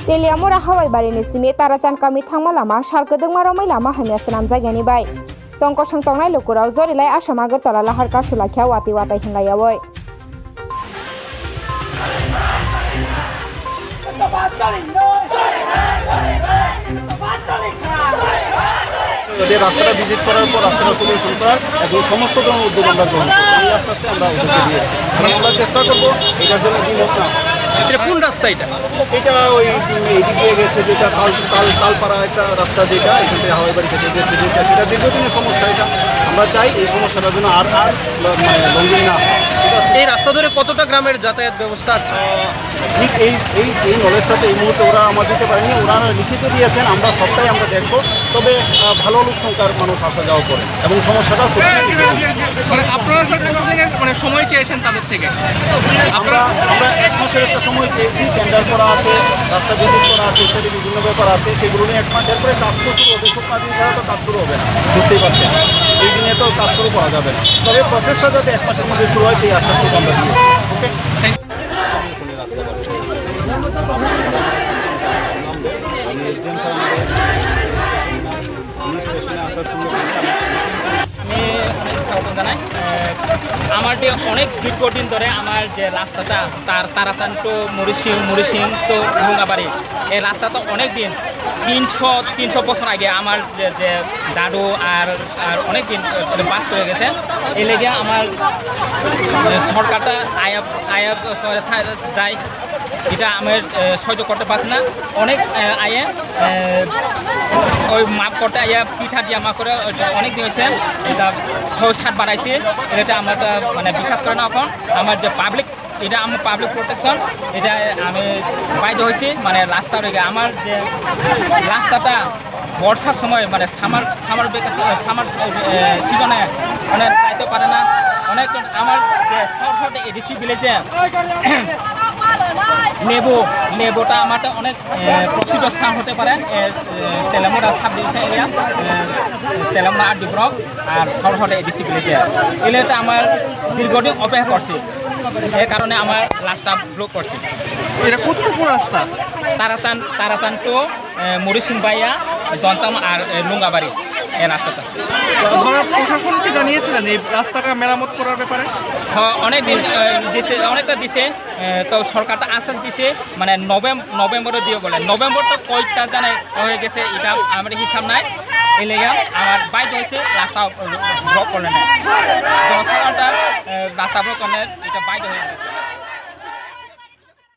तेलियामरा हावाई बारिनि सिमे ताराचान कामी थांमा लामा सारकोदोंमा रमै लामा हामिया सनाम जायगानि बाय तंकसं तंनाय लुकुराव जरिलाय आसाम आगरतला लाहार कासुलाख्या वाति वाताय हिंगायावै রাস্তাটা ভিজিট করার পর রাস্তাটা সলিউশন করার এবং সমস্ত উদ্যোগ আমরা গ্রহণ করবো এই আশ্বাসে আমরা ওদেরকে দিয়েছি আমরা চেষ্টা করবো এটার জন্য দিন হোক না। কোন রাস্তা এটা ওই এইদিকে গেছে যেটা তালপাড়া একটা রাস্তা যেটা এখান থেকে হাওয়াই বাড়ি থেকে গেছে যেটা সেটা দীর্ঘদিনের সমস্যা। এটা আমরা চাই এই সমস্যাটার জন্য আর লঙ্ঘন না। এই রাস্তা ধরে কতটা গ্রামের যাতায়াত ব্যবস্থা আছে? ঠিক এই নলেজটাতে এই মুহূর্তে ওরা আমার দিতে পারেনি, ওরা লিখিত দিয়েছেন, আমরা সবটাই আমরা দেখবো। তবে ভালো লোক সংখ্যার মানুষ আসা যাওয়া করে এবং সমস্যাটা মানে আপনারা মানে সময় চেয়েছেন তাদের থেকে? আমরা 1 মাসের একটা সময় চেয়েছি, টেন্ডার করা আছে, রাস্তা ভিজিট করা আছে, ইত্যাদি বিভিন্ন ব্যাপার আছে, সেগুলো নিয়ে 1 মাসের পরে কাজ তো শুরু হবে। শুকনা দিন ছাড়া তো কাজ শুরু হবে না, বুঝতেই পারছেন। এই দিনে তো কাজ শুরু করা যাবে না, তবে প্রসেসটা যাতে 1 মাসের মধ্যে শুরু হয় সেই আশ্বাসটুকু আমরা দিই। ওকে, আমার যে অনেক দীর্ঘদিন ধরে আমার যে রাস্তাটা তারাচান টু মরিসিং তো লুঙ্গাবাড়ি, এই রাস্তাটা অনেক দিন 300 বছর আগে আমার যে দাদু আর অনেক দিন বাস করে গেছে। এই লেগে আমার সরকারটা আয়াব যায়, এটা আমার সহ্য করতে পারছি না। অনেক আয়ে ওই মাপ করতে আইয়া পিঠা দিয়া মা করে অনেক দিন হয়েছে, এটা 6-7 বাড়াইছে। এটা আমার মানে বিশ্বাস করে না। এখন আমার যে পাবলিক, এটা আমার পাবলিক প্রোটেকশন, এটা আমি বাধ্য হয়েছি। মানে রাস্তা রয়ে গেছে আমার যে রাস্তাটা বর্ষার সময় মানে সামার সিজনে মানে যাইতে পারে না। অনেক আমার যে শর্ট এডিসি ভিলেজে নেবুটা আমার অনেক প্রসিদ্ধ স্থান হতে পারে। Teliamura sub division area, Teliamura আর ডিব্রক আর সরহরে এডিসি ভিলেজে এলাকাতে আমার দীর্ঘদিন অপেক্ষা করছি। এই কারণে আমার রাস্তা ব্লক করছি। এটা কতটুকু রাস্তা? তারাচান টু মরিসিংবাইয়া, দনচাম আর লুঙ্গাবাড়ি এই রাস্তাটা। আপনারা প্রশাসনকে জানিয়েছিলেন এই রাস্তাটা মেরামত করার ব্যাপারে? অনেক দিন দিছে, অনেকটা দিছে, তো সরকারটা আশ্বাস দিছে মানে নভেম্বরে দিয়ে বলে। নভেম্বর তো কয়েকটা জানাই হয়ে গেছে, এটা আমার হিসাব নাই। এই লেগে আমার বাইক হয়েছে রাস্তা ব্লক করলে না, জনসাধারণটা রাস্তা ব্লক করলে এটা বাইক হয়ে গেছে।